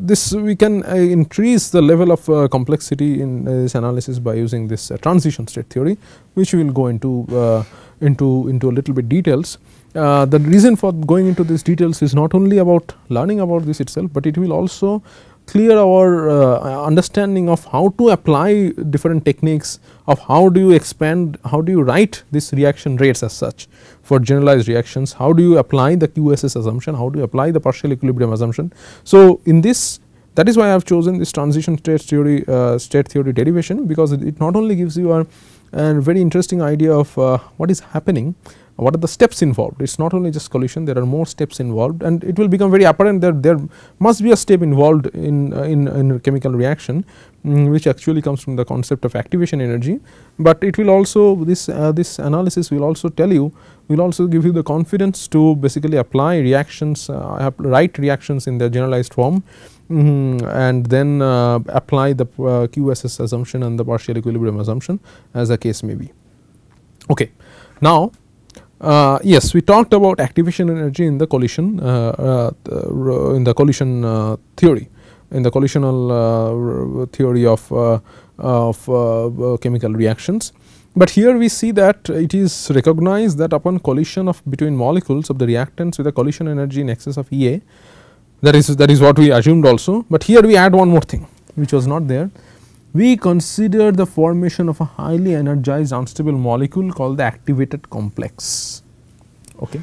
this we can increase the level of complexity in this analysis by using this transition state theory, which we will go into a little bit details. The reason for going into these details is not only about learning about this itself, but it will also clear our understanding of how to apply different techniques of how do you expand, how do you write this reaction rates as such for generalized reactions, how do you apply the QSS assumption, how do you apply the partial equilibrium assumption. So, in this, that is why I have chosen this transition state theory derivation, because it not only gives you a very interesting idea of what is happening, what are the steps involved. It is not only just collision, there are more steps involved, and it will become very apparent that there must be a step involved in chemical reaction, which actually comes from the concept of activation energy. But it will also, this analysis will also tell you, will also give you the confidence to basically apply reactions, write reactions in their generalized form, and then apply the QSS assumption and the partial equilibrium assumption as the case may be. Okay. Now, yes, we talked about activation energy in the collision theory, in the collisional theory of chemical reactions. But here we see that it is recognized that upon collision of between molecules of the reactants with a collision energy in excess of EA, that is what we assumed also, but here we add one more thing which was not there. We consider the formation of a highly energized unstable molecule called the activated complex. Okay.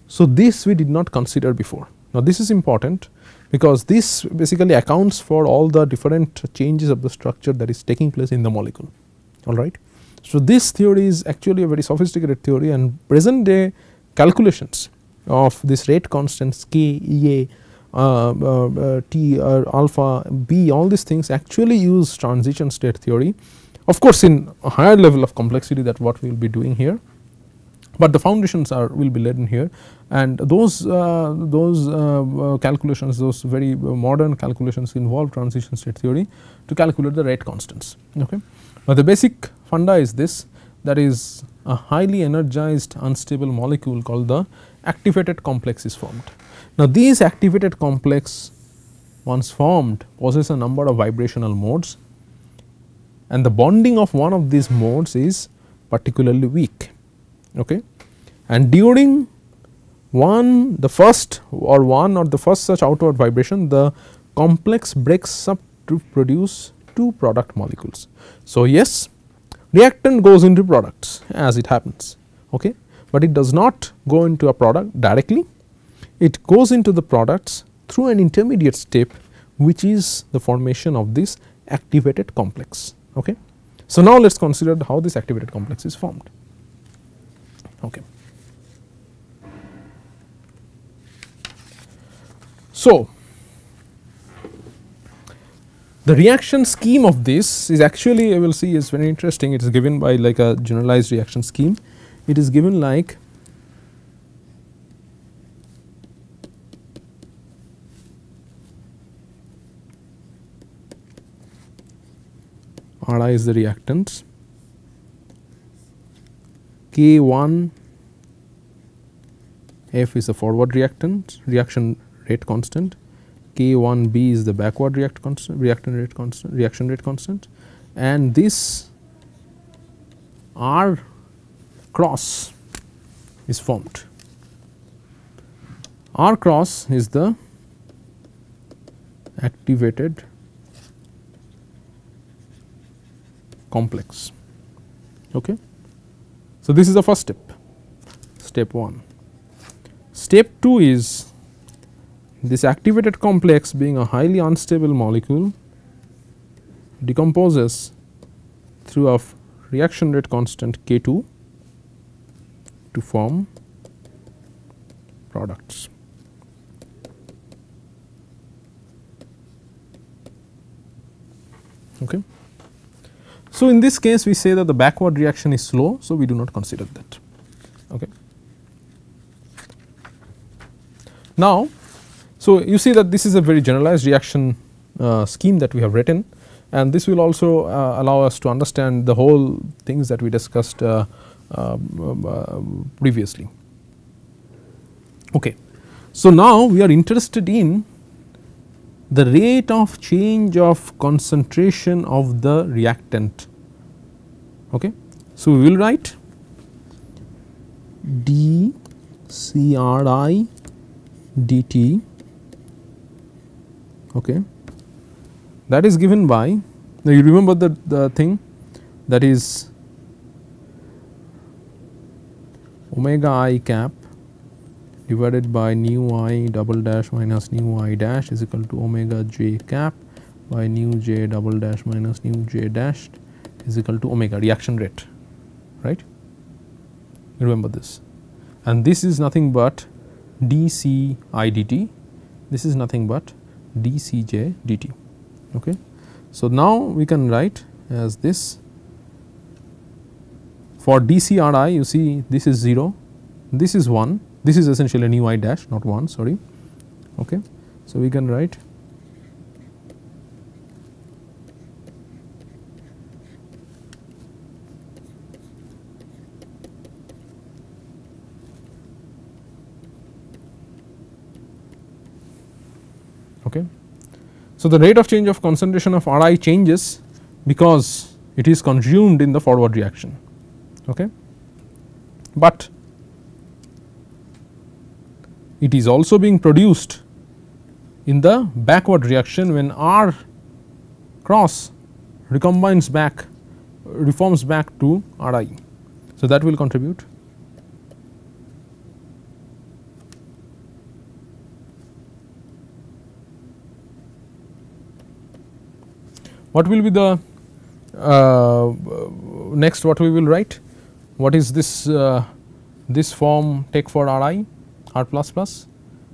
So, this we did not consider before. Now, this is important because this basically accounts for all the different changes of the structure that is taking place in the molecule, alright. So, this theory is actually a very sophisticated theory, and present day calculations of this rate constants K, EA, T, alpha, B, all these things actually use transition state theory, of course in a higher level of complexity that what we will be doing here, but the foundations will be laid in here, and those calculations, those very modern calculations involve transition state theory to calculate the rate constants. Okay. But the basic funda is this, that is a highly energized unstable molecule called the activated complex is formed. Now, these activated complex once formed possess a number of vibrational modes, and the bonding of one of these modes is particularly weak. Okay. And during the first such outward vibration, the complex breaks up to produce two product molecules. So, yes, reactant goes into products as it happens, okay, but it does not go into a product directly. It goes into the products through an intermediate step, which is the formation of this activated complex. Okay. So, now let us consider how this activated complex is formed. Okay. So, the reaction scheme of this is actually, I will see, is very interesting. It is given by like a generalized reaction scheme. It is given like Ri is the reactants, K1 F is the forward reactant, reaction rate constant, K1B is the backward reaction rate constant, and this R cross is formed. R cross is the activated complex. Okay. So, this is the first step, step 1. Step 2 is this activated complex, being a highly unstable molecule, decomposes through a reaction rate constant K2 to form products. Okay. So, in this case we say that the backward reaction is slow, so we do not consider that. Okay. Now, so you see that this is a very generalized reaction scheme that we have written, and this will also allow us to understand the whole things that we discussed previously. Okay. So, now we are interested in the rate of change of concentration of the reactant. Okay. So, we will write d Cri dt, okay, that is given by, now you remember the thing, that is omega I cap divided by nu I double dash minus nu I dash is equal to omega j cap by nu j double dash minus nu j dash is equal to omega reaction rate, right. Remember this, and this is nothing but dC I dt, this is nothing but dCj dt. Okay. So, now we can write as this, for dCri you see this is 0, this is 1, this is essentially nu I dash not 1, sorry. Okay. So, we can write okay. So, the rate of change of concentration of Ri changes because it is consumed in the forward reaction, okay. But it is also being produced in the backward reaction when R cross recombines back, reforms back to Ri. So, that will contribute. What will be the next, what we will write? What is this this form take for Ri, R plus plus?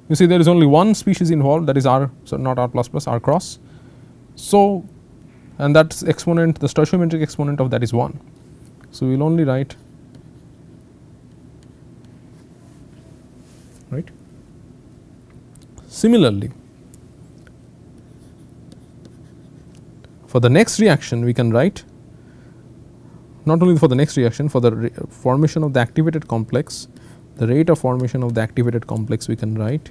You see there is only one species involved, that is R, so not R plus plus, R cross. So, and that exponent, the stoichiometric exponent of that is 1. So, we will only write, right. Similarly, for the next reaction we can write, not only for the next reaction, for the formation of the activated complex, the rate of formation of the activated complex we can write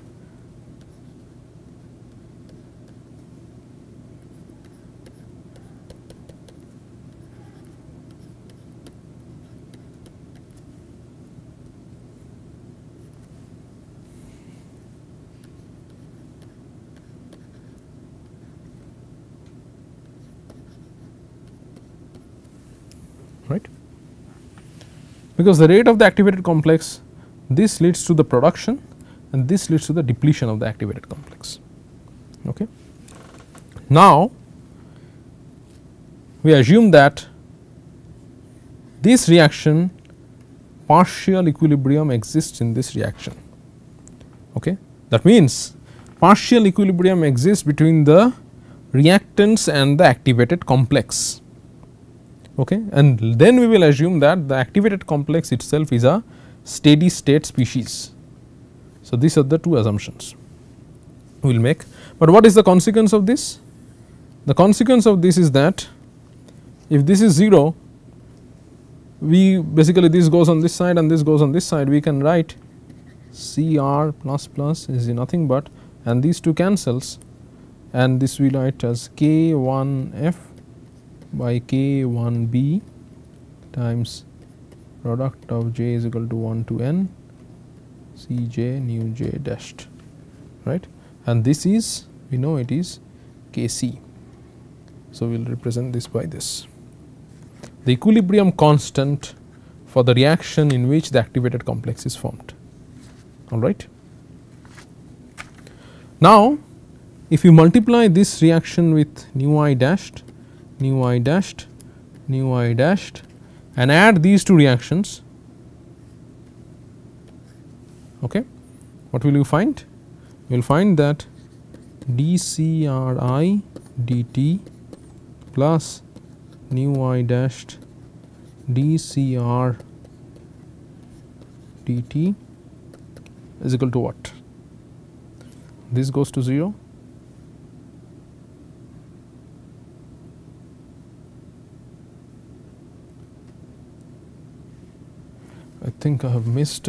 right, because the rate of the activated complex, this leads to the production and this leads to the depletion of the activated complex. Okay. Now, we assume that this reaction partial equilibrium exists in this reaction. Okay. That means, partial equilibrium exists between the reactants and the activated complex. Okay. And then we will assume that the activated complex itself is a steady state species. So, these are the two assumptions we will make, but what is the consequence of this? The consequence of this is that if this is 0, we basically this goes on this side and this goes on this side, we can write Cr plus plus is nothing but, and these two cancels, and this we write as K1f by K1b times product of j is equal to 1 to n Cj nu j dashed, right, and this is, we know it is Kc. So, we will represent this by this, the equilibrium constant for the reaction in which the activated complex is formed. All right. Now, if you multiply this reaction with nu I dashed, nu I dashed, nu I dashed, and add these two reactions, okay, what will you find? You will find that dCri dt plus nu I dashed dCr dt is equal to what? This goes to 0. I think I have missed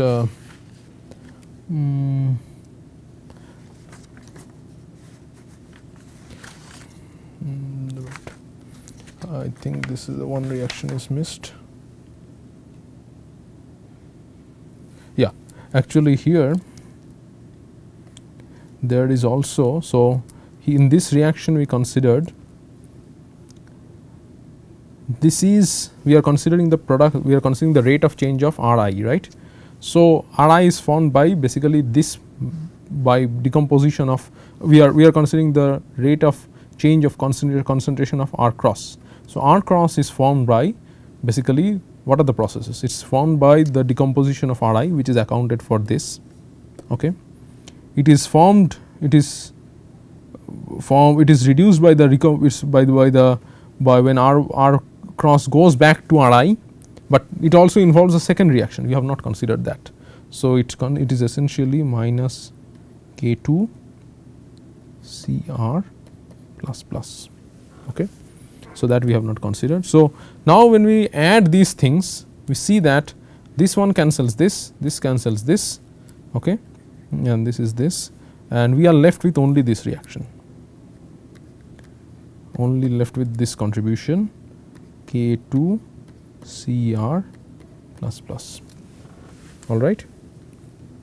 I think this is the one reaction is missed. Yeah, actually here there is also, so in this reaction we considered, this is, we are considering the product, we are considering the rate of change of Ri, right. So Ri is formed by basically this, by decomposition of, we are considering the rate of change of concentration of R cross. So R cross is formed by basically what are the processes? It is formed by the decomposition of Ri, which is accounted for this. Okay. It is formed, it is reduced by the by when R cross goes back to Ri, but it also involves a second reaction, we have not considered that. So it is essentially minus K2 Cr plus plus. Okay. So that we have not considered. So now when we add these things, we see that this one cancels this cancels this, okay, and this is this, and we are left with only this reaction, only left with this contribution K2 Cr plus plus. All right.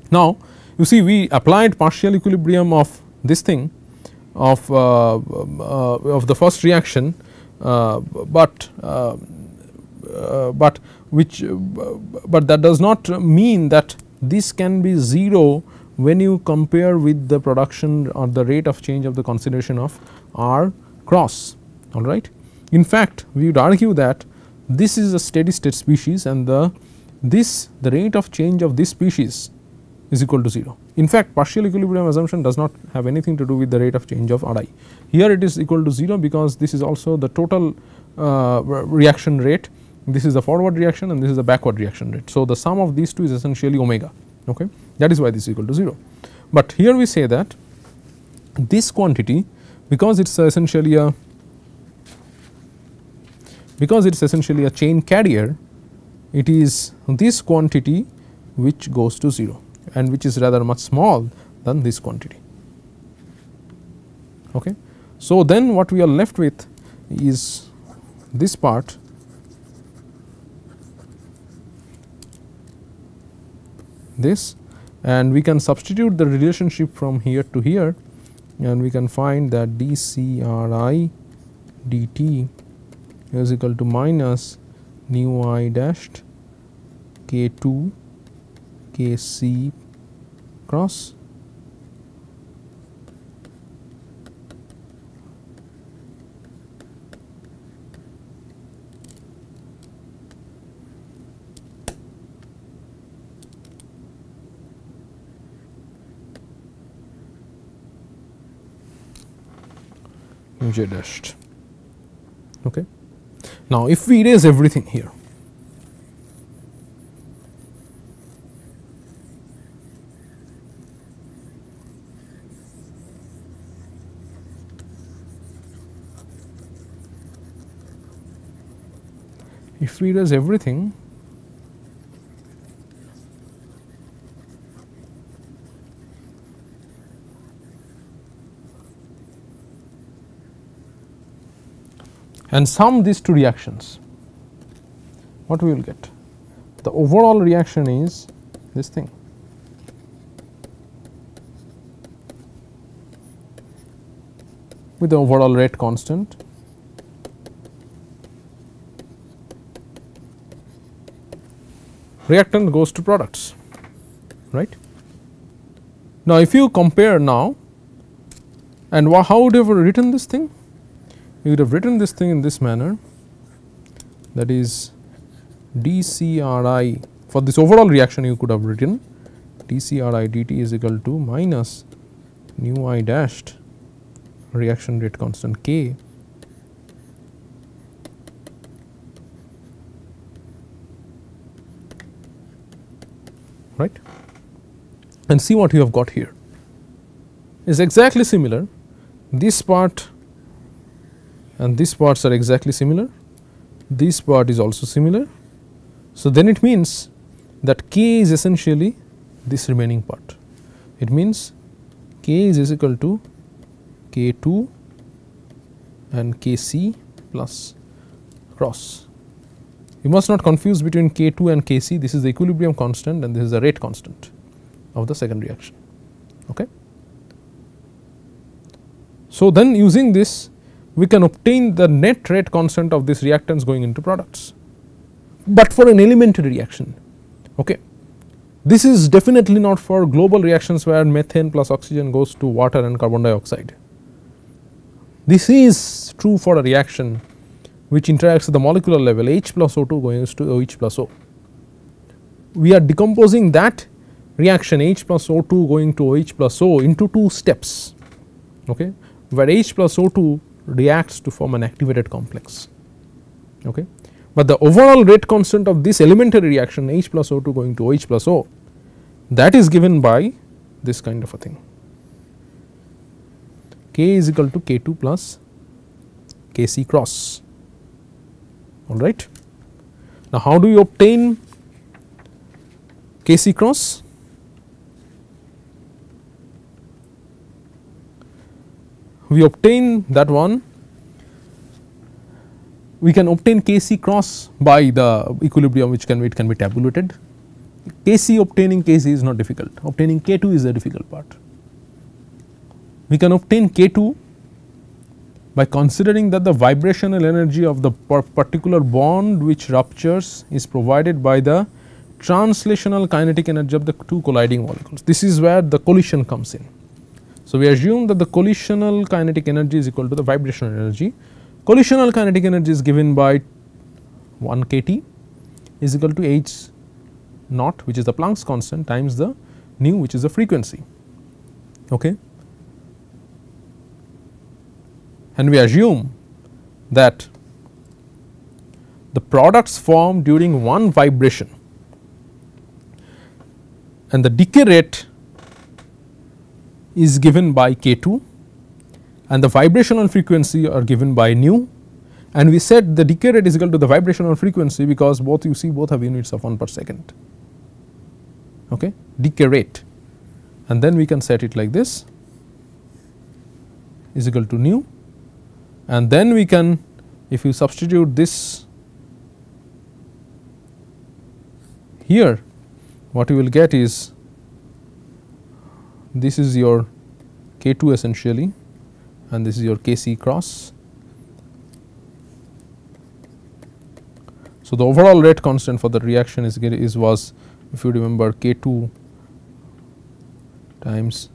Now you see we applied partial equilibrium of this thing of the first reaction, but that does not mean that this can be 0 when you compare with the production or the rate of change of the concentration of R cross. All right. In fact, we would argue that this is a steady state species, and the rate of change of this species is equal to 0. In fact, partial equilibrium assumption does not have anything to do with the rate of change of Ri. Here it is equal to 0 because this is also the total reaction rate, this is the forward reaction and this is the backward reaction rate. So the sum of these two is essentially omega, okay. That is why this is equal to 0. But here we say that this quantity, because it is essentially a chain carrier, it is this quantity which goes to 0, and which is rather much small than this quantity. Okay. So then what we are left with is this part, this, and we can substitute the relationship from here to here, and we can find that dCri dt is equal to minus nu I dashed K2 Kc cross J dashed. Okay. Now if we erase everything here, if we erase everything, and sum these two reactions, what we will get? The overall reaction is this thing. With the overall rate constant, reactant goes to products, right. Now if you compare now, and how would you have written this thing? You would have written this thing in this manner, that is dCri, for this overall reaction you could have written dCri dt is equal to minus nu I dashed reaction rate constant K right, and see what you have got here is exactly similar. This part and these parts are exactly similar, this part is also similar. So then it means that K is essentially this remaining part. It means K is equal to K2 and Kc plus cross. You must not confuse between K2 and Kc. This is the equilibrium constant and this is the rate constant of the second reaction. Okay. So, then using this we can obtain the net rate constant of this reactants going into products, but for an elementary reaction. Okay. This is definitely not for global reactions where methane plus oxygen goes to water and carbon dioxide. This is true for a reaction which interacts at the molecular level, H plus O2 going to OH plus O. We are decomposing that reaction H plus O2 going to OH plus O into two steps, okay, where H plus O2 reacts to form an activated complex. Okay. But the overall rate constant of this elementary reaction H plus O2 going to OH plus O, that is given by this kind of a thing, K is equal to K2 plus Kc cross, alright. Now, how do you obtain Kc cross? We obtain that one, we can obtain Kc cross by the equilibrium which can be, it can be tabulated. Kc, obtaining Kc is not difficult, obtaining K2 is the difficult part. We can obtain K2 by considering that the vibrational energy of the particular bond which ruptures is provided by the translational kinetic energy of the two colliding molecules. This is where the collision comes in. So, we assume that the collisional kinetic energy is equal to the vibrational energy. Collisional kinetic energy is given by 1 kT is equal to H naught, which is the Planck's constant, times the nu, which is the frequency. Okay. And we assume that the products formed during one vibration and the decay rate is given by K2 and the vibrational frequency are given by nu, and we said the decay rate is equal to the vibrational frequency because both you see both have units of 1 per second, okay, decay rate, and then we can set it like this is equal to nu, and then we can, if you substitute this here, what you will get is this is your K2 essentially and this is your Kc cross. So, the overall rate constant for the reaction was, if you remember, K2 times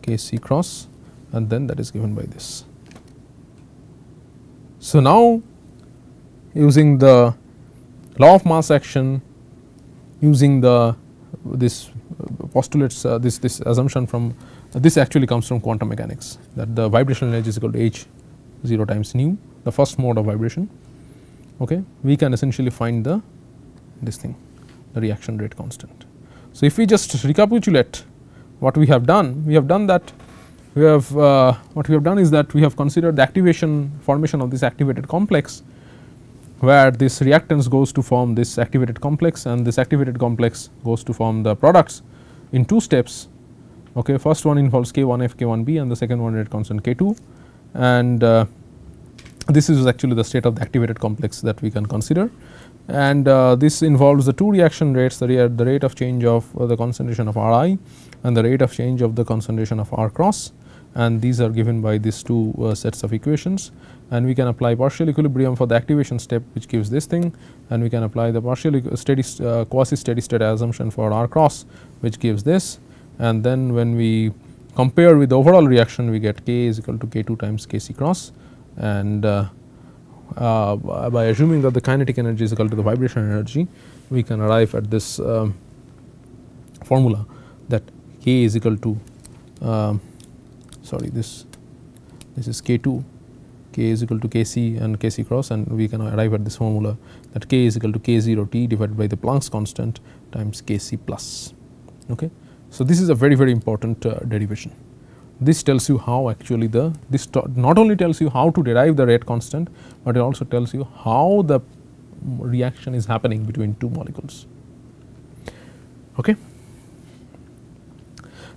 Kc cross, and then that is given by this. So, now using the law of mass action, using the this postulates this assumption from this actually comes from quantum mechanics, that the vibrational energy is equal to H 0 times nu, the first mode of vibration. Okay, we can essentially find the this thing, the reaction rate constant. So, if we just recapitulate what we have done that we have what we have done is that we have considered the activation formation of this activated complex, where this reactants goes to form this activated complex and this activated complex goes to form the products in two steps. Okay, first one involves K1F, K1B, and the second one rate constant K2, and this is actually the state of the activated complex that we can consider, and this involves the two reaction rates, the rate of change of the concentration of Ri and the rate of change of the concentration of R cross, and these are given by these two sets of equations, and we can apply partial equilibrium for the activation step which gives this thing, and we can apply the partial quasi steady state assumption for R cross which gives this, and then when we compare with the overall reaction we get K is equal to K2 times Kc cross, and by assuming that the kinetic energy is equal to the vibrational energy, we can arrive at this formula that K is equal to this is K2, K is equal to Kc and Kc cross, and we can arrive at this formula that K is equal to K0 T divided by the Planck's constant times Kc plus. Okay. So, this is a very important derivation. This tells you how actually this not only tells you how to derive the rate constant, but it also tells you how the reaction is happening between two molecules. Okay.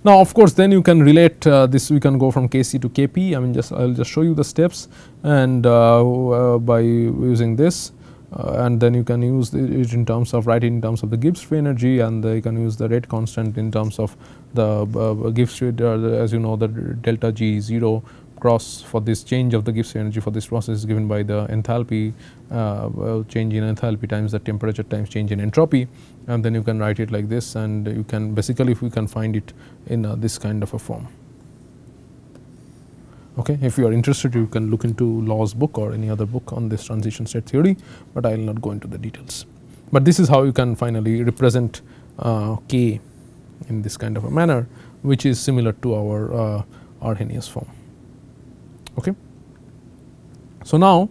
Now of course, then you can relate this, we can go from Kc to Kp. I mean I will just show you the steps, and by using this, and then you can use it in terms of write it in terms of the Gibbs free energy, and you can use the rate constant in terms of the Gibbs free, as you know, the delta G 0 cross for this change of the Gibbs free energy for this process is given by the enthalpy change in enthalpy times the temperature times change in entropy, and then you can write it like this, and you can basically, if we can find it in this kind of a form. Okay. If you are interested, you can look into Law's book or any other book on this transition state theory, but I will not go into the details. But this is how you can finally represent K in this kind of a manner, which is similar to our Arrhenius form. Okay. So now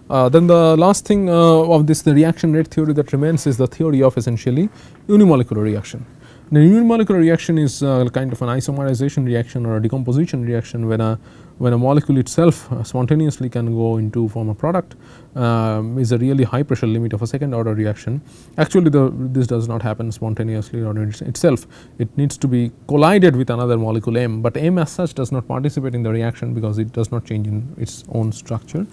then the last thing of this, the reaction rate theory that remains, is the theory of essentially unimolecular reaction. The unimolecular reaction is kind of an isomerization reaction or a decomposition reaction when a molecule itself spontaneously can go into form a product, is a really high pressure limit of a second order reaction. Actually this does not happen spontaneously or itself, it needs to be collided with another molecule M, but M as such does not participate in the reaction because it does not change in its own structure.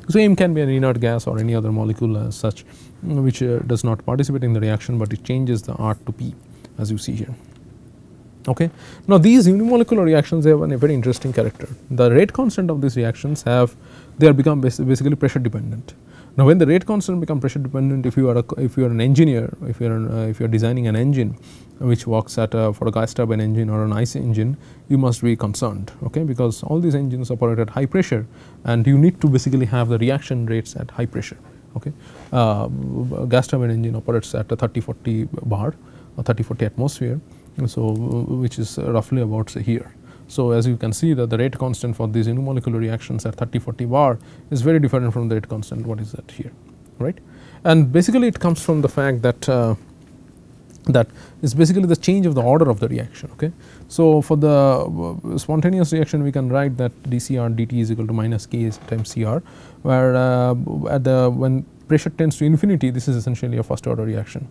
So M can be an inert gas or any other molecule as such, which does not participate in the reaction, but it changes the R to P, as you see here. Okay. Now these unimolecular reactions have a very interesting character. The rate constant of these reactions they are become basically pressure dependent. Now when the rate constant become pressure dependent, if you are an engineer, if you are designing an engine which works at for a gas turbine engine or an IC engine, you must be concerned, okay, because all these engines operate at high pressure, and you need to basically have the reaction rates at high pressure. Okay. Gas turbine engine operates at a 30-40 bar or 30-40 atmosphere, so which is roughly about say here. So as you can see that the rate constant for these unimolecular reactions at 30-40 bar is very different from the rate constant what is that here, right. And basically it comes from the fact that that is basically the change of the order of the reaction. Okay. So for the spontaneous reaction we can write that dCr dt is equal to minus K times Cr, where when pressure tends to infinity, this is essentially a first order reaction.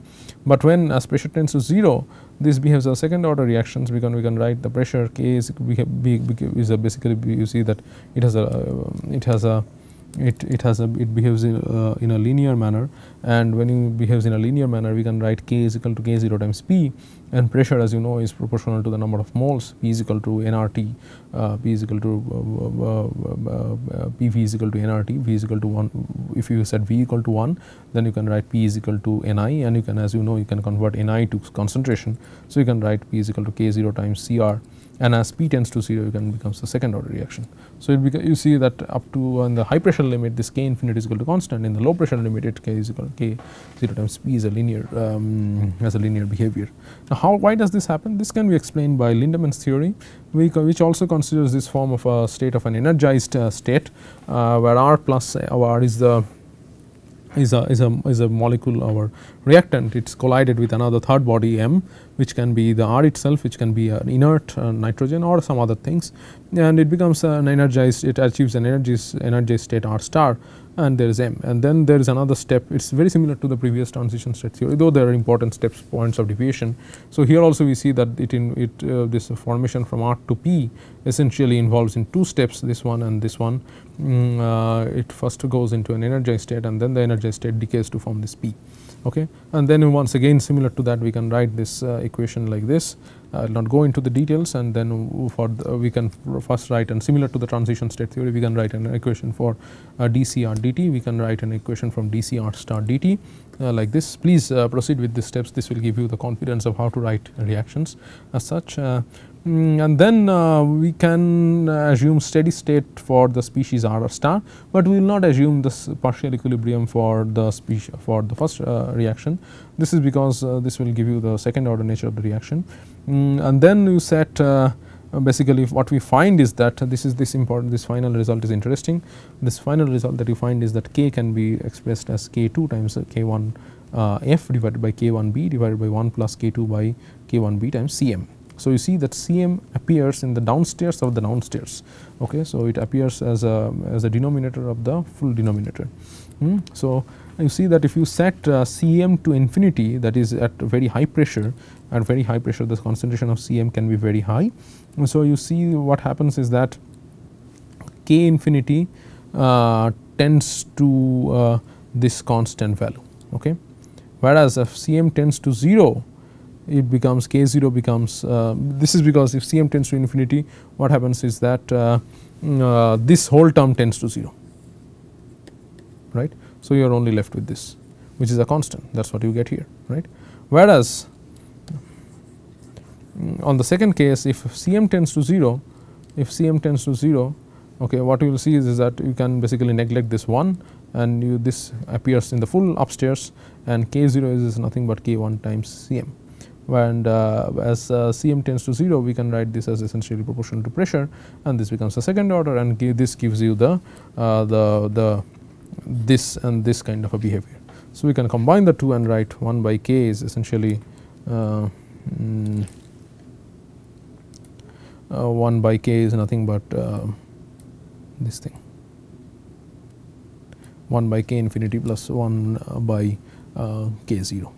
But when as pressure tends to 0, this behaves as second order reactions, we can write the pressure K is basically, you see that it behaves in a linear manner, and when it behaves in a linear manner we can write K is equal to K0 times P, and pressure, as you know, is proportional to the number of moles. P is equal to nRT, P is equal to PV is equal to nRT, V is equal to 1. If you set V equal to 1, then you can write P is equal to Ni, and you can, as you know, you can convert Ni to concentration. So you can write P is equal to K0 times Cr, and as P tends to 0, you can becomes the second order reaction. So you see that up to in the high pressure limit, this K infinity is equal to constant. In the low pressure limit, it K is equal to K0 times P is a linear has a linear behavior. Now why does this happen? This can be explained by Lindeman's theory, which also considers this form of a state of an energized state, where R plus R is a molecule, our reactant. It's collided with another third body M, which can be the R itself, which can be an inert nitrogen or some other things, and it becomes an energized, it achieves an energized state R star, and there is M. And then there is another step. It's very similar to the previous transition state theory, though there are important steps, points of deviation. So here also we see that this formation from R to P essentially involves in two steps, this one and this one. It first goes into an energized state, and then the energized state decays to form this P. Okay. And then once again similar to that, we can write this equation like this. I will not go into the details, and then we can first write, and similar to the transition state theory, we can write an equation for dCr dt, we can write an equation from dCr star dt like this. Please proceed with these steps, this will give you the confidence of how to write reactions as such. And then we can assume steady state for the species R star, but we will not assume this partial equilibrium for the species for the first reaction. This is because this will give you the second order nature of the reaction. And then you set basically what we find is that this final result is interesting. This final result that you find is that K can be expressed as K2 times K1 F divided by K1B divided by 1 plus K2 by K1B times Cm. So, you see that Cm appears in the downstairs of the downstairs. Okay. So, it appears as a denominator of the full denominator. So, you see that if you set Cm to infinity, that is at very high pressure, at very high pressure the concentration of Cm can be very high. And so, you see what happens is that K infinity tends to this constant value. Okay. Whereas, if Cm tends to 0, it becomes K0 becomes this is because if Cm tends to infinity, what happens is that this whole term tends to 0, right. So, you are only left with this, which is a constant, that is what you get here, right. Whereas, on the second case, if Cm tends to 0, okay, what you will see is that you can basically neglect this 1 and this appears in the full upstairs, and K0 is nothing but K1 times Cm. And as Cm tends to 0, we can write this as essentially proportional to pressure, and this becomes a second order, and this gives you the this and this kind of a behavior. So, we can combine the two and write 1 by K is essentially 1 by K is nothing but this thing, 1 by K infinity plus 1 by K0.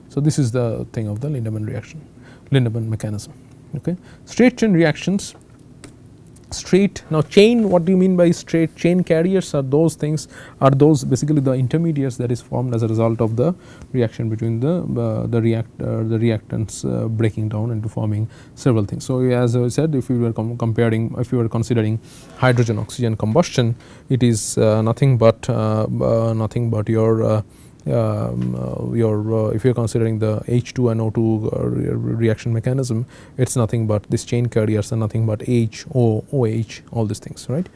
So, this is the thing of the Lindeman reaction, Lindeman mechanism. Okay. Straight chain reactions, now chain, what do you mean by straight chain carriers? Are those things, are those basically the intermediates that is formed as a result of the reaction between the reactants breaking down into forming several things. So, as I said, if you were considering hydrogen oxygen combustion, it is nothing but your if you are considering the H2 and O2 reaction mechanism, it is nothing but this chain carriers are nothing but H, O, OH, all these things, right.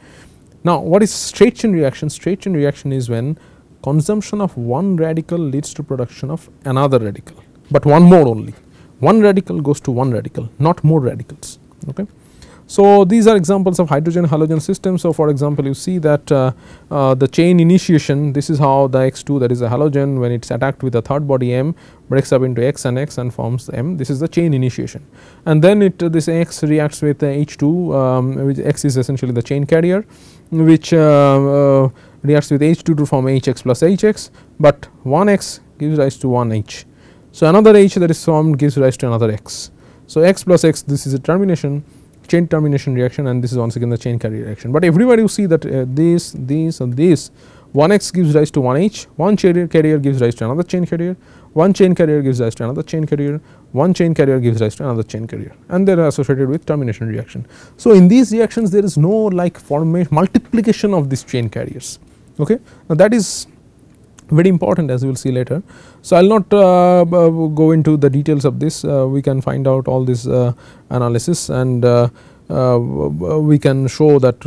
Now, what is straight chain reaction? Straight chain reaction is when consumption of one radical leads to production of another radical, but one more only. One radical goes to one radical, not more radicals. Okay. So, these are examples of hydrogen-halogen system. So, for example, you see that the chain initiation, this is how the X2, that is a halogen, when it is attacked with a third body M, breaks up into X and forms M. This is the chain initiation, and then this X reacts with H2, which X is essentially the chain carrier, which reacts with H2 to form HX plus HX, but one X gives rise to one H. So, another H that is formed gives rise to another X. So, X plus X, this is a termination, chain termination reaction, and this is once again the chain carrier reaction. But everywhere you see that this and this, one X gives rise to one H, one chain carrier gives rise to another chain carrier, one chain carrier gives rise to another chain carrier, one chain carrier gives rise to another chain carrier, and they are associated with termination reaction. So, in these reactions there is no like formation multiplication of these chain carriers. Okay. Now, that is very important, as we will see later. So, I will not go into the details of this, we can find out all this analysis, and we can show that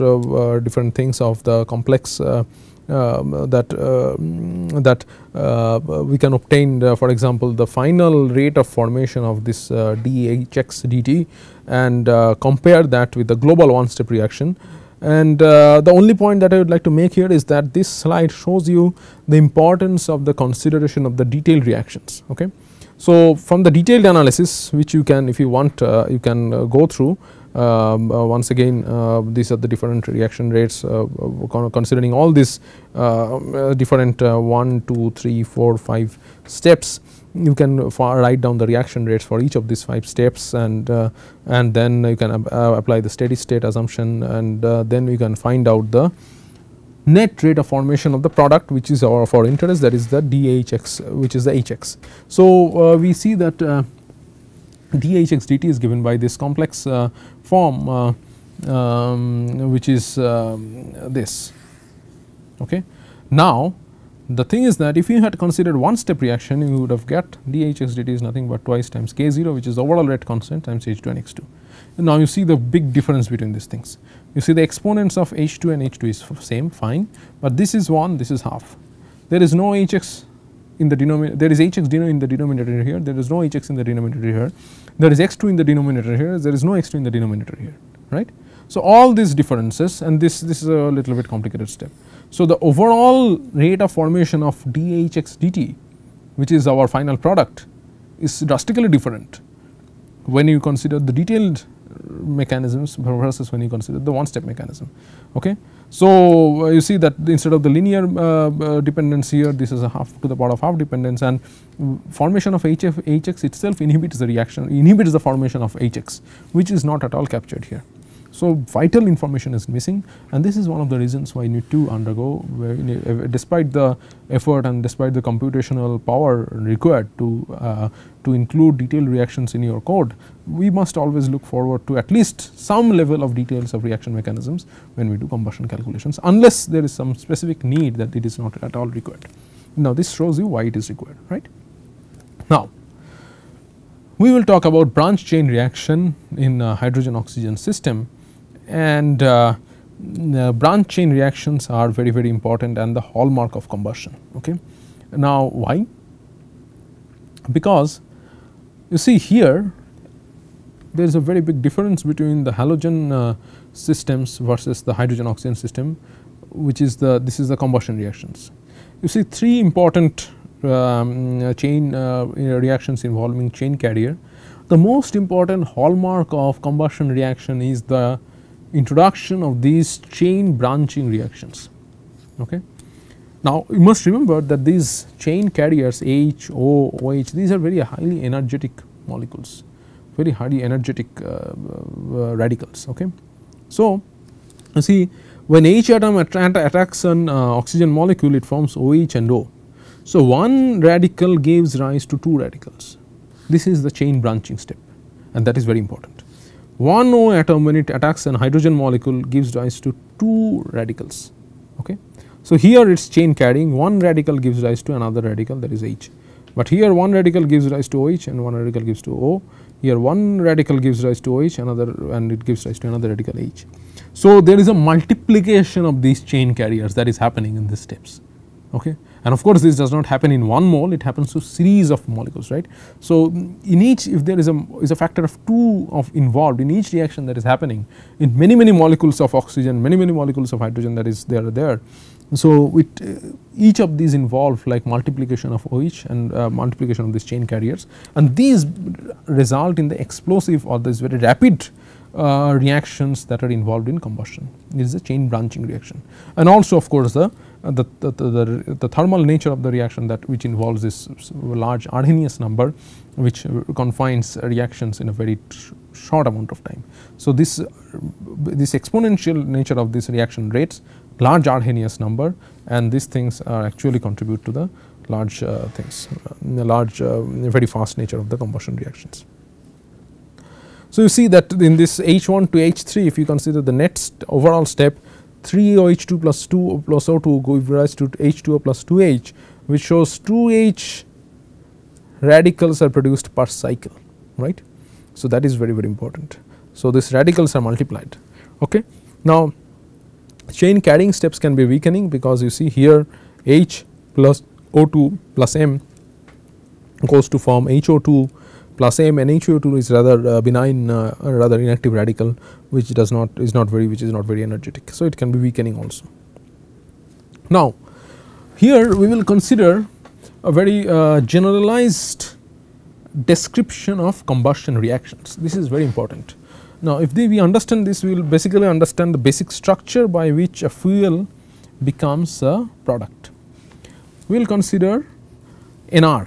different things of the complex that we can obtain, for example, the final rate of formation of this dHx dt, and compare that with the global one step reaction. And the only point that I would like to make here is that this slide shows you the importance of the consideration of the detailed reactions. Okay. So, from the detailed analysis, which you can, if you want, you can go through. Once again, these are the different reaction rates, considering all these different 1, 2, 3, 4, 5 steps. You can write down the reaction rates for each of these 5 steps, and then you can apply the steady state assumption, and then you can find out the net rate of formation of the product, which is of our interest, that is the dHx, which is the Hx. So, we see that dHx dt is given by this complex form, which is this. Okay. Now, the thing is that if you had considered one step reaction, you would have got dHx dt is nothing but twice times K0, which is the overall rate constant, times H2 and X2. And now, you see the big difference between these things. You see the exponents of H2 and H2 is same, fine, but this is 1, this is half. There is no Hx in the denominator, there is Hx in the denominator here, there is no Hx in the denominator here, there is X2 in the denominator here, there is no X2 in the denominator here, right. So, all these differences, and this is a little bit complicated step. So, the overall rate of formation of dHx dt, which is our final product, is drastically different when you consider the detailed mechanisms versus when you consider the one step mechanism. Okay. So, you see that instead of the linear dependence here, this is a half to the power of half dependence, and formation of Hx itself inhibits the reaction, inhibits the formation of Hx, which is not at all captured here. So, vital information is missing, and this is one of the reasons why you need to undergo, despite the effort and despite the computational power required to include detailed reactions in your code, we must always look forward to at least some level of details of reaction mechanisms when we do combustion calculations, unless there is some specific need that it is not at all required. Now, this shows you why it is required, right. Now, we will talk about branch chain reaction in hydrogen oxygen system, and branch chain reactions are very, very important and the hallmark of combustion. Okay. Now, why? Because you see here there is a very big difference between the halogen systems versus the hydrogen oxygen system, which is this is the combustion reactions. You see three important chain reactions involving chain carrier. The most important hallmark of combustion reaction is the introduction of these chain branching reactions. Okay. Now, you must remember that these chain carriers H, O, OH, these are very highly energetic molecules, very highly energetic radicals. Okay. So, you see when H atom attacks an oxygen molecule, it forms OH and O. So, one radical gives rise to two radicals. This is the chain branching step, and that is very important. One O atom, when it attacks an hydrogen molecule, gives rise to two radicals. Okay. So, here it is chain carrying, one radical gives rise to another radical, that is H, but here one radical gives rise to OH and one radical gives to O. Here one radical gives rise to OH, another, and it gives rise to another radical H. So, there is a multiplication of these chain carriers that is happening in these steps. Okay. And of course, this does not happen in one mole, it happens to series of molecules, right. So, in each, if there is a factor of 2 involved in each reaction that is happening in many molecules of oxygen, many molecules of hydrogen that is there. So, each of these involve like multiplication of OH and multiplication of these chain carriers, and these result in the explosive or this very rapid reactions that are involved in combustion. This is a chain branching reaction, and also of course the thermal nature of the reaction, that which involves this large Arrhenius number, which confines reactions in a very short amount of time. So, this exponential nature of this reaction rates, large Arrhenius number, and these things are actually contribute to the large the large very fast nature of the combustion reactions. So, you see that in this H1 to H3, if you consider the next overall step, 3OH2 plus 2 plus O2 gives rise to H2O plus 2H, which shows 2H radicals are produced per cycle, right. So, that is very important. So, these radicals are multiplied. Okay. Now, chain carrying steps can be weakening, because you see here H plus O2 plus M goes to form HO2 plus M, and HO2 is rather benign, rather inactive radical, which is not very energetic. So, it can be weakening also. Now, here we will consider a very generalized description of combustion reactions. This is very important. Now, if we understand this, we will basically understand the basic structure by which a fuel becomes a product. We will consider NR.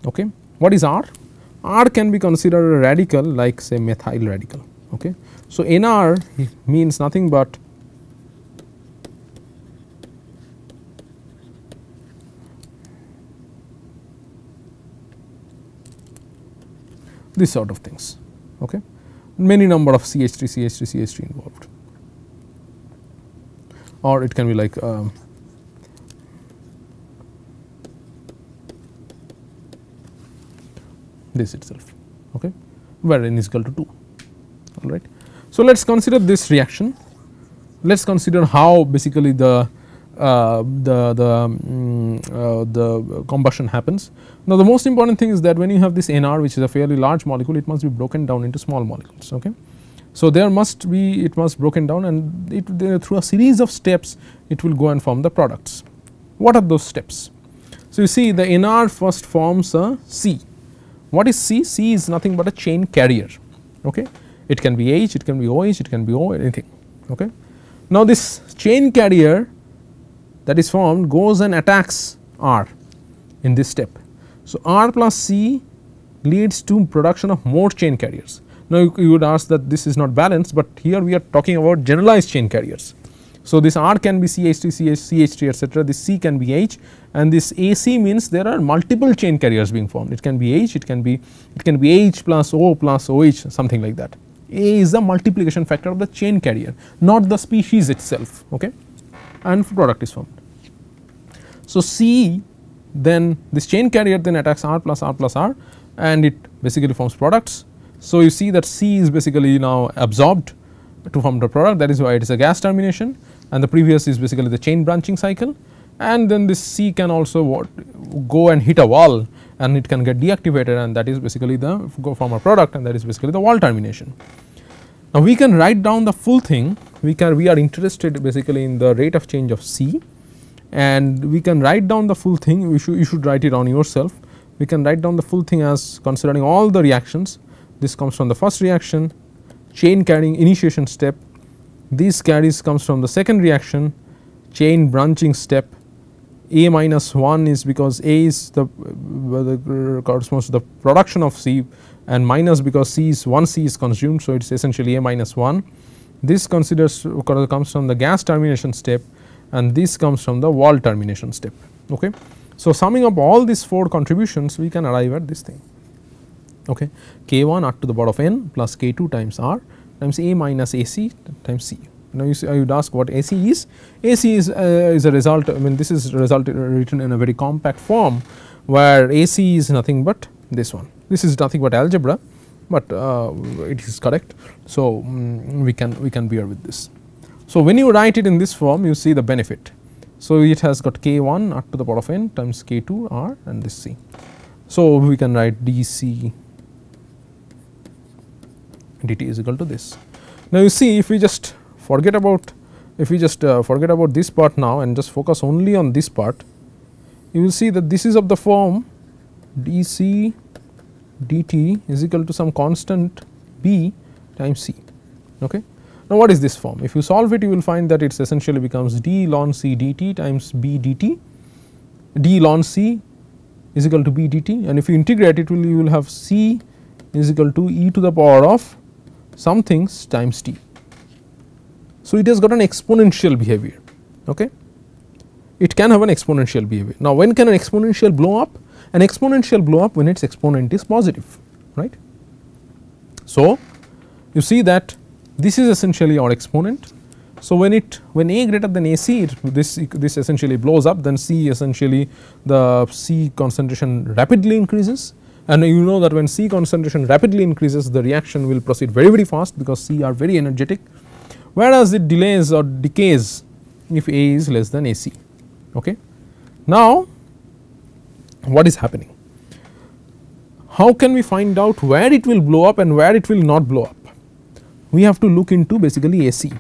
Okay. What is R? R can be considered a radical like say methyl radical. Okay. So, NR means nothing but this sort of things. Okay. Many number of CH3, CH3, CH3 involved, or it can be like this itself, okay, where n is equal to 2. All right. So, let us consider this reaction. Let us consider how basically the combustion happens. Now, the most important thing is that when you have this NR, which is a fairly large molecule, it must be broken down into small molecules. Okay. So, it must broken down, and through a series of steps it will go and form the products. What are those steps? So, you see the NR first forms a C, What is C? C is nothing but a chain carrier. Okay. It can be H, it can be OH, it can be O, anything. Okay. Now, this chain carrier that is formed goes and attacks R in this step. So, R plus C leads to production of more chain carriers. Now, you would ask that this is not balanced, but here we are talking about generalized chain carriers. So, this R can be CH3, CH3 etc., this C can be H, and this AC means there are multiple chain carriers being formed. It can be H, it can be H plus O plus OH, something like that. A is the multiplication factor of the chain carrier, not the species itself, okay, and product is formed. So, C then this chain carrier then attacks R plus R plus R, and it basically forms products. So, you see that C is basically now absorbed to form the product, that is why it is a gas termination, and the previous is basically the chain branching cycle, and then this C can also go and hit a wall and it can get deactivated, and that is basically the go form a product, and that is basically the wall termination. Now, we can write down the full thing, we are interested basically in the rate of change of C, and we can write down the full thing. You should write it on yourself. We can write down the full thing as considering all the reactions. This comes from the first reaction, chain carrying initiation step, these carries comes from the second reaction, chain branching step. A minus 1 is because A is the corresponds to the production of C, and minus because C is 1 C is consumed. So, it is essentially A minus 1. This comes from the gas termination step, and this comes from the wall termination step. Okay. So, summing up all these 4 contributions, we can arrive at this thing. Okay. K1 r to the power of n plus K2 times R times A minus AC times C. Now, you would ask what AC is. AC is a result, I mean this is result written in a very compact form, where AC is nothing but this one. This is nothing but algebra, but it is correct. So, we can bear with this. So, when you write it in this form, you see the benefit. So, it has got K1 r to the power of n times K2 R and this C. So, we can write dC dt is equal to this. Now, you see if we just forget about this part now and just focus only on this part, you will see that this is of the form dC dt is equal to some constant B times C. Okay. Now, what is this form? If you solve it, you will find that it essentially becomes d ln C dt times B dt, d ln C is equal to B dt, and if you integrate it, you will have C is equal to e to the power of some things times t. So, it has got an exponential behavior. Okay. It can have an exponential behavior. Now, when can an exponential blow up? An exponential blow up when its exponent is positive, right. So, you see that this is essentially our exponent. So, when A greater than AC, this essentially blows up, then C essentially the C concentration rapidly increases, and you know that when C concentration rapidly increases, the reaction will proceed very fast because C are very energetic, whereas it delays or decays if A is less than AC. Okay. Now, what is happening? How can we find out where it will blow up and where it will not blow up? We have to look into basically AC.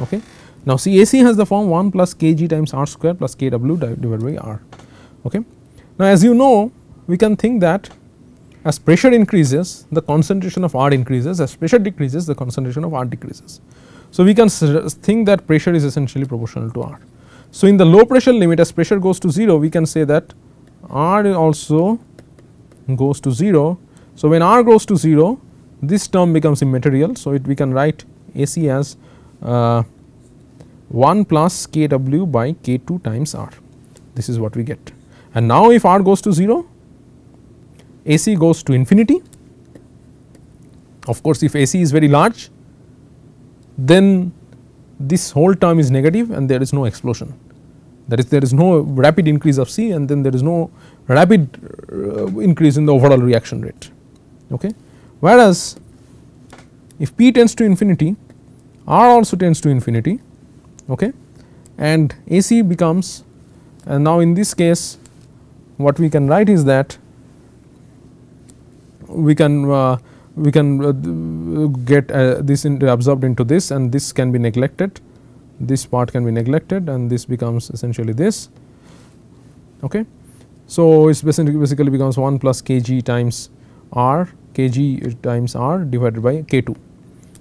Okay. Now, see, AC has the form 1 plus kg times r square plus kW divided by r. Okay. Now, as you know, we can think that as pressure increases, the concentration of R increases, as pressure decreases, the concentration of R decreases. So, we can think that pressure is essentially proportional to R. So, in the low pressure limit, as pressure goes to 0, we can say that R also goes to 0. So, when R goes to 0, this term becomes immaterial. So, we can write AC as 1 plus kW by K2 times R. This is what we get. And now, if R goes to 0, AC goes to infinity. Of course, if AC is very large, then this whole term is negative and there is no explosion. That is, there is no rapid increase of C, and then there is no rapid increase in the overall reaction rate. Okay. Whereas, if P tends to infinity, R also tends to infinity, okay, and AC becomes, and now in this case what we can write is that we can get this absorbed into this, and this can be neglected, this part can be neglected, and this becomes essentially this. Okay. So, it basically becomes 1 plus kg times R kg times R divided by K2.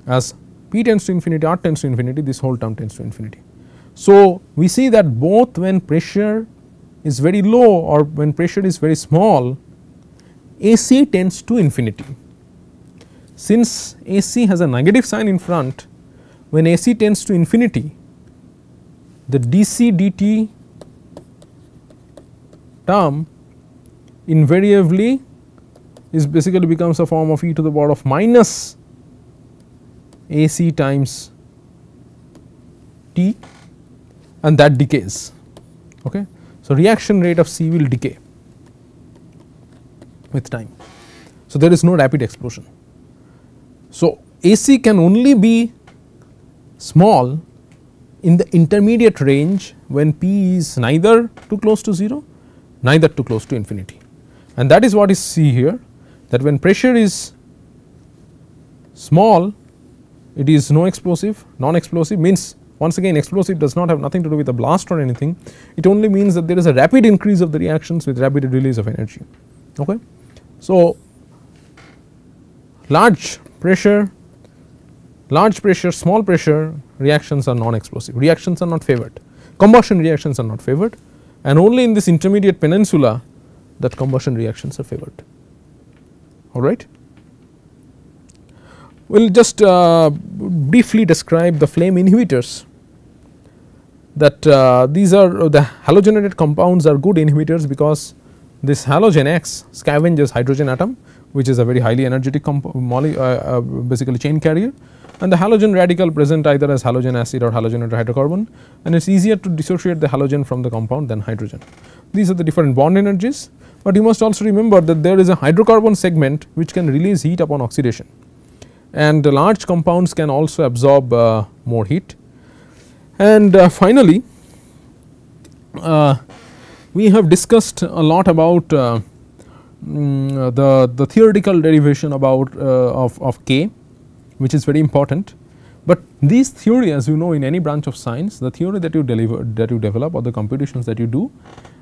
As P tends to infinity, R tends to infinity, this whole term tends to infinity. So, we see that both when pressure is very low or when pressure is very small, AC tends to infinity. Since AC has a negative sign in front, when AC tends to infinity, the dc dt term invariably is basically becomes a form of e to the power of minus AC times T, and that decays. Okay. So, reaction rate of C will decay with time. So, there is no rapid explosion. So, AC can only be small in the intermediate range when P is neither too close to 0, neither too close to infinity, and that is what is see here, that when pressure is small, it is no explosive. Non-explosive means, once again, explosive does not have nothing to do with a blast or anything, it only means that there is a rapid increase of the reactions with rapid release of energy. Okay. So, large pressure, small pressure reactions are non-explosive, reactions are not favored, combustion reactions are not favored, and only in this intermediate peninsula that combustion reactions are favored. All right. We will just briefly describe the flame inhibitors, that these are the halogenated compounds are good inhibitors because this halogen X scavenges hydrogen atom, which is a very highly energetic basically chain carrier, and the halogen radical present either as halogen acid or halogenated hydrocarbon, and it is easier to dissociate the halogen from the compound than hydrogen. These are the different bond energies, but you must also remember that there is a hydrocarbon segment which can release heat upon oxidation, and the large compounds can also absorb more heat. And finally, we have discussed a lot about the theoretical derivation about of K, which is very important, but this theory, as you know, in any branch of science, the theory that you develop or the computations that you do,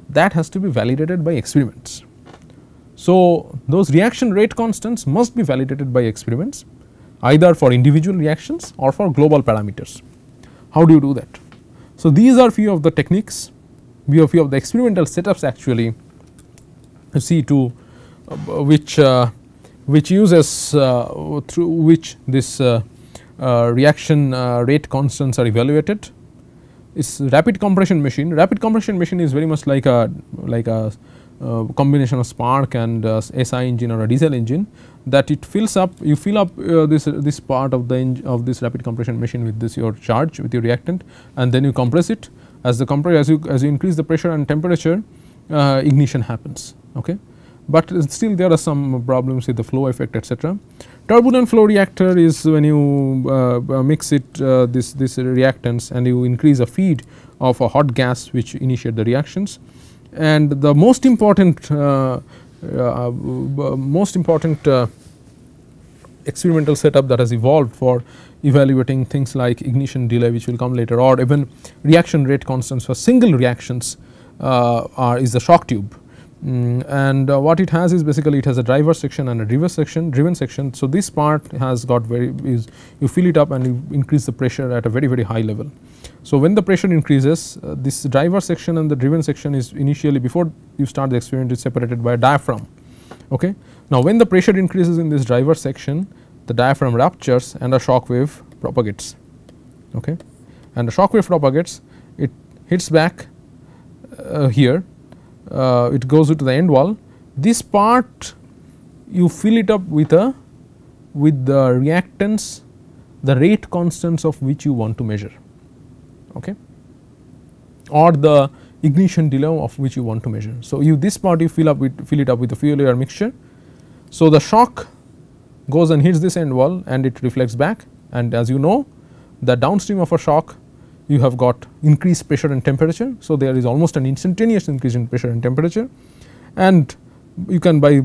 that has to be validated by experiments. So, those reaction rate constants must be validated by experiments, either for individual reactions or for global parameters. How do you do that? So, these are few of the techniques, few of the experimental setups actually, you see, to which uses through which this reaction rate constants are evaluated. Is rapid compression machine. Rapid compression machine is very much like a combination of spark and SI engine or a diesel engine, that it fills up, you fill up this part of the this rapid compression machine with this your charge, with your reactant, and then you compress it. As you increase the pressure and temperature, ignition happens. Okay. But still there are some problems with the flow effect, etc. Turbulent flow reactor is when you mix it this reactants and you increase a feed of a hot gas which initiate the reactions. And the most important experimental setup that has evolved for evaluating things like ignition delay, which will come later, or even reaction rate constants for single reactions is the shock tube. And what it has is basically it has a driver section and a driven section. So, this part has got you fill it up and you increase the pressure at a very high level. So, when the pressure increases, this driver section and the driven section is initially, before you start the experiment, is separated by a diaphragm. Okay. Now, when the pressure increases in this driver section, the diaphragm ruptures and a shock wave propagates. Okay. And the shock wave propagates, it hits back here. It goes to the end wall. This part you fill it up with the reactants, the rate constants of which you want to measure, okay, or the ignition delay of which you want to measure. So, this part you fill it up with the fuel air mixture. So, the shock goes and hits this end wall and it reflects back, and as you know, the downstream of a shock you have got increased pressure and temperature. So, there is almost an instantaneous increase in pressure and temperature, and you can by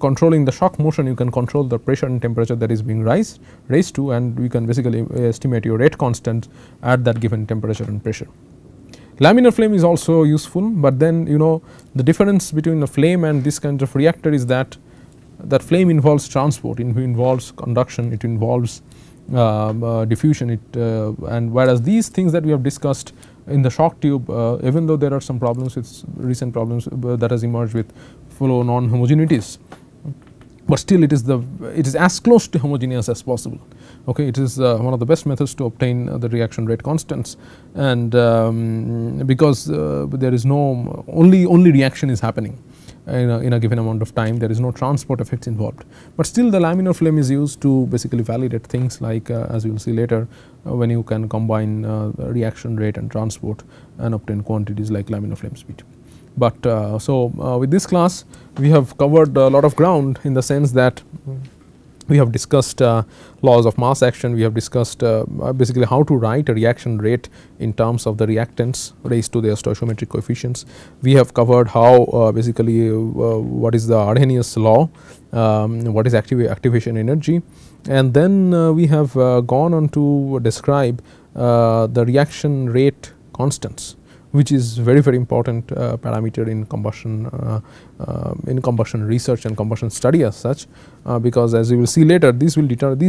controlling the shock motion, you can control the pressure and temperature that is being raised to, and you can basically estimate your rate constant at that given temperature and pressure. Laminar flame is also useful, but then you know the difference between a flame and this kind of reactor is that that flame involves transport, it involves conduction, it involves diffusion, and whereas these things that we have discussed in the shock tube, even though there are some problems with recent problems that has emerged with flow non-homogeneities, but still it is as close to homogeneous as possible. Okay, it is one of the best methods to obtain the reaction rate constants, and because there is no only reaction is happening in a given amount of time, there is no transport effects involved, but still the laminar flame is used to basically validate things like as we will see later, when you can combine reaction rate and transport and obtain quantities like laminar flame speed. But with this class we have covered a lot of ground, in the sense that we have discussed laws of mass action, we have discussed basically how to write a reaction rate in terms of the reactants raised to their stoichiometric coefficients. We have covered how basically what is the Arrhenius law, what is activation energy, and then we have gone on to describe the reaction rate constants, which is very important parameter in combustion research and combustion study as such, because as you will see later, this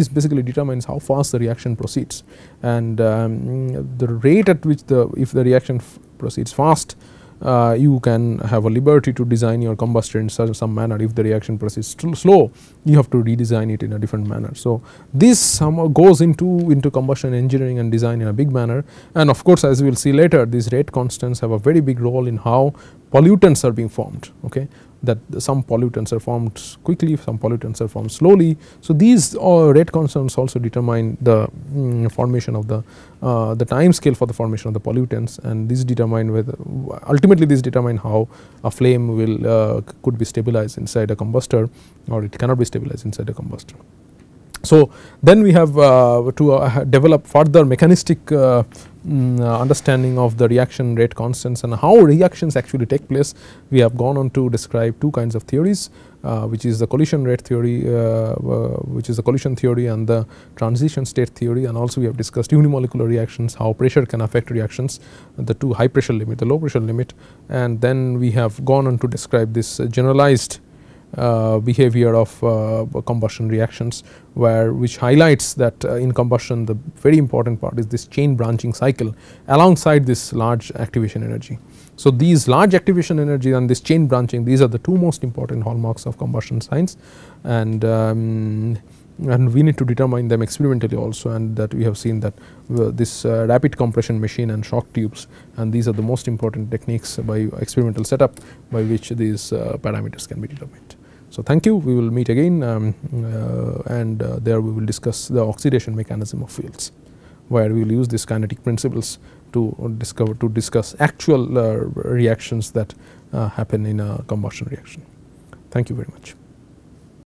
basically determines how fast the reaction proceeds, and the rate at which if the reaction proceeds fast, you can have a liberty to design your combustor in some manner. If the reaction proceeds slow, you have to redesign it in a different manner. So this somehow goes into combustion engineering and design in a big manner, and of course as we will see later, these rate constants have a very big role in how pollutants are being formed. Okay, that some pollutants are formed quickly, some pollutants are formed slowly. So these rate constants also determine the formation of the time scale for the formation of the pollutants, and these determine whether ultimately these determine how a flame will could be stabilized inside a combustor, or it cannot be stabilized inside a combustor. So then we have to develop further mechanistic understanding of the reaction rate constants and how reactions actually take place. We have gone on to describe two kinds of theories, which is the collision rate theory, which is the collision theory, and the transition state theory, and also we have discussed unimolecular reactions, how pressure can affect reactions, the two high pressure limit, the low pressure limit, and then we have gone on to describe this generalized behavior of combustion reactions, which highlights that in combustion the very important part is this chain branching cycle alongside this large activation energy. So these large activation energy and this chain branching, these are the two most important hallmarks of combustion science, and we need to determine them experimentally also, and that we have seen that this rapid compression machine and shock tubes, and these are the most important techniques by experimental setup by which these parameters can be determined. So thank you, we will meet again, and there we will discuss the oxidation mechanism of fields, where we will use these kinetic principles to discuss actual reactions that happen in a combustion reaction. Thank you very much.